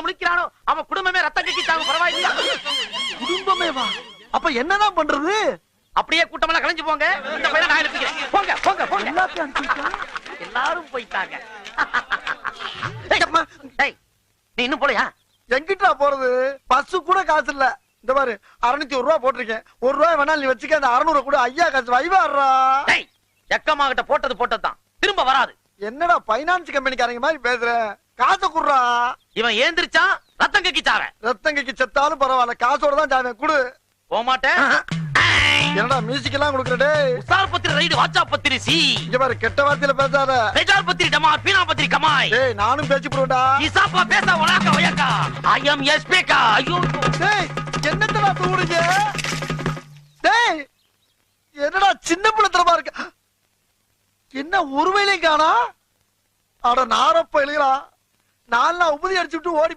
ஒருத்தன் முழிக்கிறானோ அவன் குடும்பமே ரத்தம் கக்கிட்டாங்க. பரவாயில்லையா? குடும்பமே வா? அப்ப என்னதான் பண்றது? அப்படியே கூட்டமெல்லாம் கலைஞ்சு போங்க. இந்த பையனை நான் எழுப்பிக்கிறேன். போங்க போங்க போங்க. எல்லாத்தையும் அனுப்பிட்டான். எல்லாரும் போயிட்டாங்க. டேய், நீ இன்னும் போலையா? எங்கிட்டா போறது? பஸ் கூட காசு இல்ல. இந்த பாரு 601 ரூபா போட்டிருக்கேன். 1 ரூபாய் வேணாலும் நீ வச்சுக்க. அந்த 600 கூட ஐயா காசு வைவாடுறா. டேய், எக்கம்மா கிட்ட போட்டதுதான் திரும்ப வராது. என்னடா பைனான்ஸ் கம்பெனிக்காரங்க மாதிரி பேசுற? காசை குடுறா. இவன் ஏந்திரிச்சான் ரத்தம் கக்கிச்சார. ரத்தங்கைக்கு செத்தாலும் பரவாயில்ல, காசோட தான் ஜாவேன். குடு. போமாட்டேன். என்னடா மியூசிக் எல்லாம் கொடுக்குறடே? உசார் பத்திரி ரைடு வாச்சா பத்திரி சி. இங்க பாரு கெட்ட வார்த்தையில பேசாத. ரெஜார் பத்திரி டமார் பீனா பத்திரி கமாய். டேய் நானும் பேசி போடுடா. இசாப்பா பேச ஒலாக்க ஒயக்கா. ஐ அம் எஸ்பேக்கா. ஐயோ டேய் என்னத்தடா தூடுங்க? டேய் என்னடா சின்ன பிள்ளைத்தனமா இருக்கு. என்ன ஒருவேளையும் காணா? அட நாரப்ப எழுகிறா. நான்லாம் உபதி அடிச்சுட்டு ஓடி